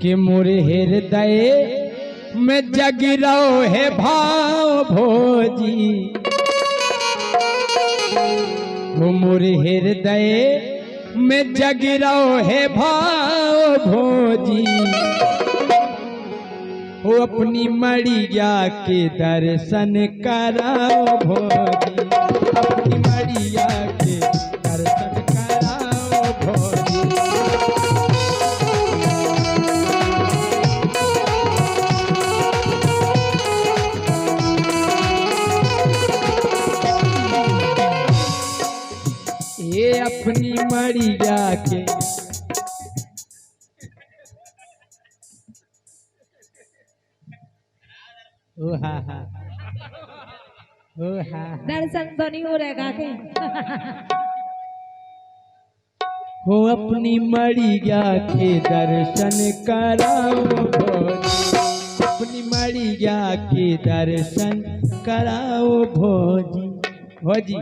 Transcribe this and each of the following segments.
कि मोरे हृदय में जग रहो है भाव भोजी, वो मोरे हृदय में जग रहो है भाव भोजी, वो अपनी मड़िया के दर्शन कराओ भोजी, अपनी मड़िया के दर्शन कराओ भोजी। ये अपनी मड़िया के दर्शन तो नहीं हो रहेगा के हो अपनी मड़िया के दर्शन कराओ भोजी, अपनी मड़िया के दर्शन कराओ भोजी। भोजी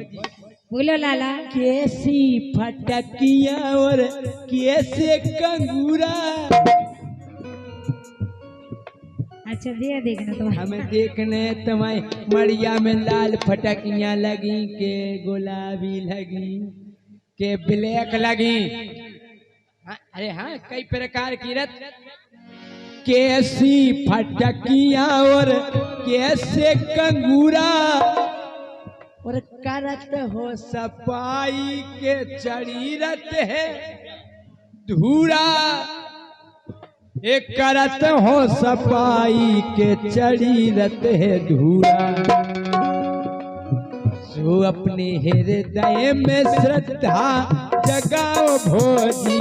बोलो लाला। कैसी फटकिया और कैसे कंगूरा। अच्छा दिया देखना तो हमें देखने तुम्हारी मड़िया में लाल फटकियां लगी के गुलाबी लगी के ब्लैक लगी। अरे हाँ कई प्रकार की रत। कैसी फटकियां और कैसे कंगूरा और करत हो सफाई के चढ़ीरत है धूरा। एक करत हो सफाई के चढ़ीरत है धूरा। सो अपने हृदय में श्रद्धा जगाओ भोजी,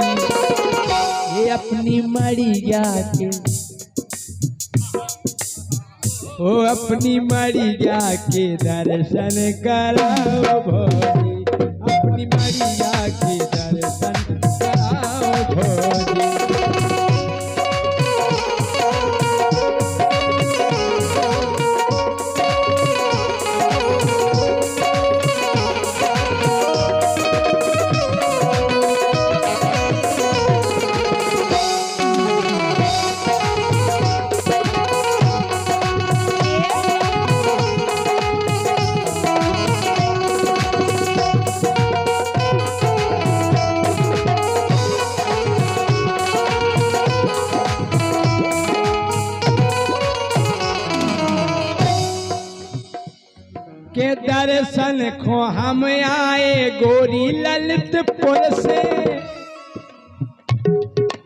ये अपनी मड़िया के ओ अपनी मड़िया के दर्शन कराओ भोजी, अपनी मड़िया के दर्शन कराओ भोजी। के दर्शन को हम आए गोरी ललितपुर से,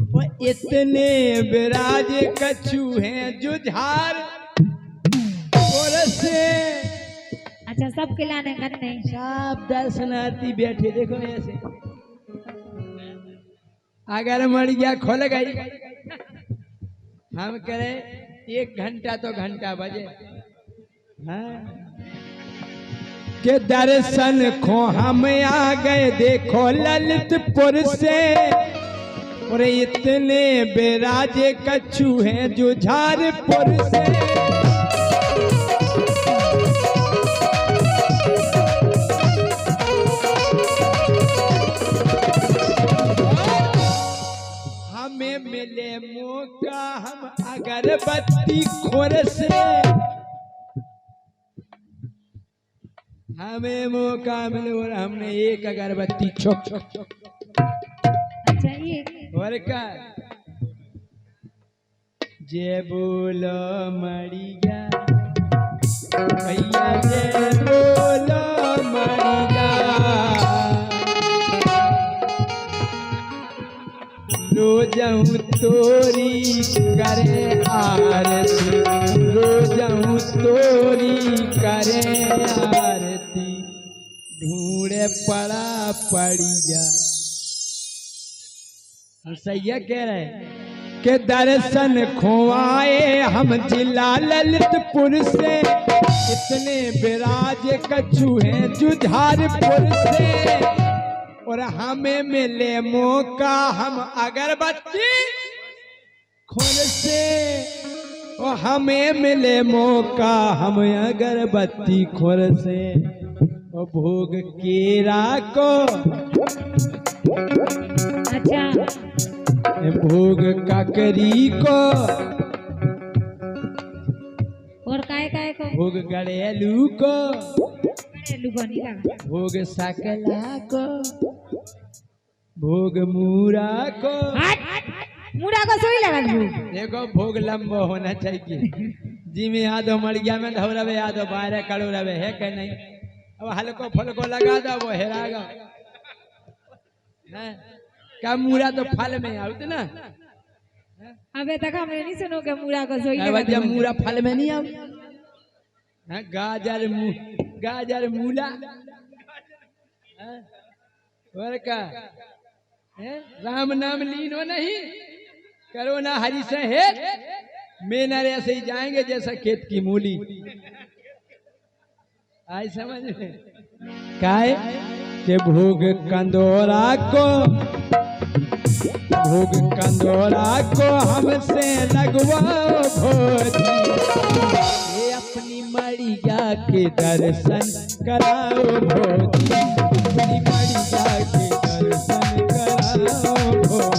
वो इतने विराज कछु हैं जुझार से। अच्छा सब खिलाने का नहीं सब दर्शनार्थी बैठे देखो ऐसे। अगर मड़िया खोल गई हम करे 1 घंटा तो घंटा बजे। हाँ के दर्शन को हम आ गए देखो ललितपुर से, और इतने बेराजे कछु हैं जुझारपुर से। हमें मिले मौका हम अगरबत्ती खोर से, हमें मौका मिले और हमने एक अगरबत्ती छोक अच्छा ये और का जय बोलो मड़िया भैया जय बोलो मड़िया। रोजहूँ तोरी करे आरती, रोजहूँ तोरी करे आरती, ढूंढे पड़ा पड़िया। हम सैया कह रहे के दर्शन खोआए हम जिला ललितपुर से, इतने विराज कछु हैं जुझारपुर से। और हमें मिले मौका हम अगरबत्ती खोल से, और हमें मिले मौका हम अगरबत्ती खोल से। और भोग केरा को अच्छा भोग काकरी को, और काय को भोग गड़ेलू को, लुगोनी लगा भोग सकला को, भोग मूरा को। मुड़ा को सोई लगा लू। देखो भोग लंबा होना चाहिए। जी में यादव मर गया में धौरवे यादव बाहर कड़ो रवे है कि नहीं। अब हल्को फुल्को लगा दो वो हेरा गो। क्या मूरा तो फल में आउत ना। अबे तक हमने नहीं सुनो के मुड़ा को सोई लगा। जब मूरा फल में नहीं आउ। गाजर मूला और का राम नाम लीनो नहीं करो ना हरी से है मेनर ऐसे ही जाएंगे जैसा खेत की मूली। आई समझ में काय के भोग कंदोरा को, भोग कंदोरा को हमसे लगवाओ भोजी। ये अपनी मड़िया के दर्शन कराओ भोजी, अपनी मड़िया के दर्शन कराओ भोजी।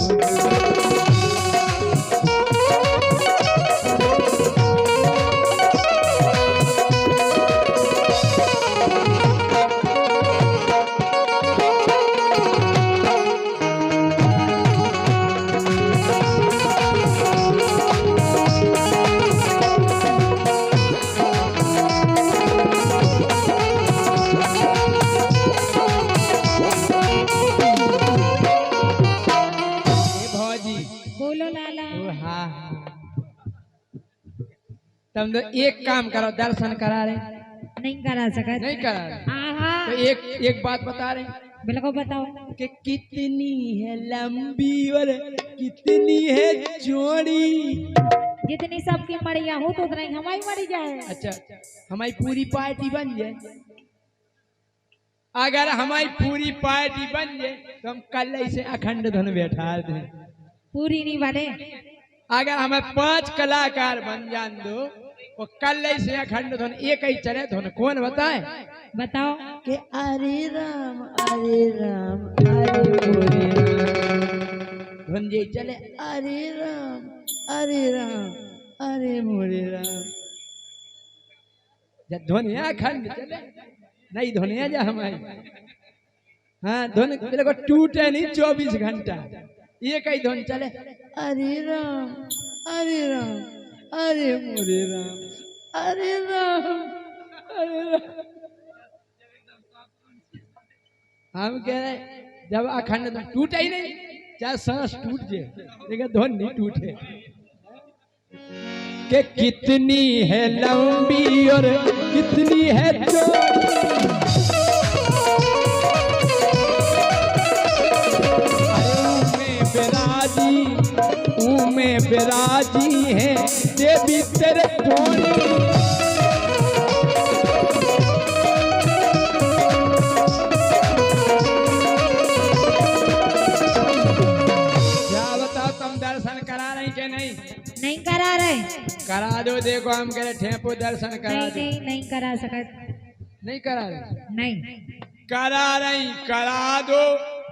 तुम तो एक काम करो दर्शन करा रहे नहीं करा सका नहीं करा रहे तो एक बात बता रहे बिल्कुल बताओ कि कितनी है लंबी और कितनी है चौड़ी। जितनी सबकी मरिया हो तो उतना ही हमारी मरी जाए। अच्छा हमारी पूरी पार्टी बन जाए। अगर हमारी पूरी पार्टी बन जाए तो हम कल ऐसे अखंड धुन बैठा दें। पूरी नहीं बने अगर हमें 5 कलाकार बन जान दो वो कल से अखंड धुन एक ही चले धुन कौन बताए बताओ कि अरे राम अरे राम अरे धुन जी चले अरे राम अरे मोरे राम। जब धुन अखंड चले नहीं धुनिया जा हमारी। हाँ धुन को टूटे नहीं 24 घंटा एक ही धुन चले अरे राम अरे मोरे राम अरे राम हम कह रहे जब अखंड धुन टूटे ही नहीं चाहे सांस टूट जाए लेकिन धुन नहीं टूटे। कि कितनी है लंबी और कितनी है चौड़ी। में विराजी है देवी तेरे कोने। क्या बताओ तुम दर्शन करा रही के नहीं? नहीं करा रहे। करा दो देखो हम कह रहे ठेपो दर्शन करा दो। नहीं करा सका नहीं करा रहे नहीं करा रही करा दो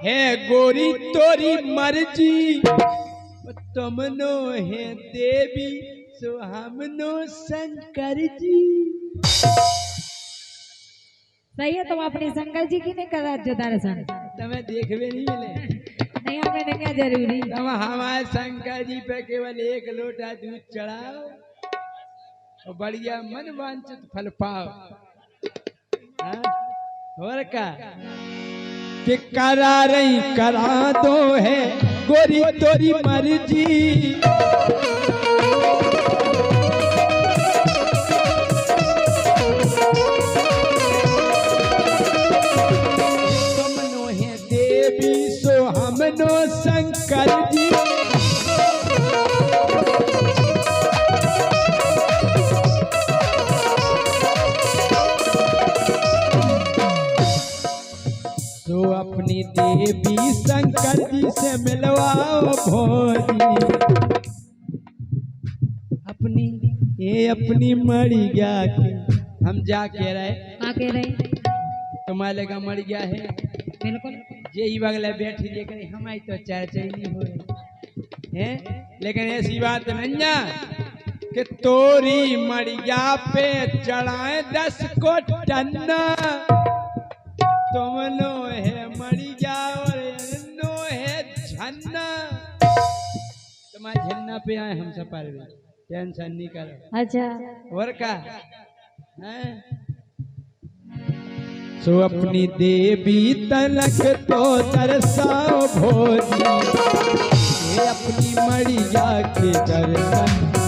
है गोरी तोरी मर्जी। तुमनो है देवी सो हमनो शंकर जी। सही है तुम अपने शंकर जी की नहीं करा जो दर्शन तुम्हें देखवे नहीं मिले। नहीं हमें नहीं क्या जरूरी तुम हमारे शंकर जी पे केवल 1 लोटा दूध चढ़ाओ और बढ़िया मन वांछित फल पाओ। और का कि करा रही करा दो है गोरी तोरी मर्जी। तुमनो है देवी सो हमनो शंकर जी। तो अपनी देवी शंकर जी से मिलवाओ भोजी। अपनी मरी गया के हम जा के रहे तुम्हारे का मर गया है बिल्कुल जे ही बगले बैठी लेकर हमारी तो चर्चा ही नहीं हो रही। हैं? लेकिन ऐसी बात नहीं है कि तोरी मड़िया पे चढ़ाए 10 को टन्ना। तुम नो है मड़िया और नो है झन्ना। तुम्हारे झन्ना पे आए हम सब पर भी टेंशन नहीं करो। अच्छा और का हैं? सो अपनी देवी तनक तो दर्शाओ भोजी, ये अपनी मड़िया के दर्शन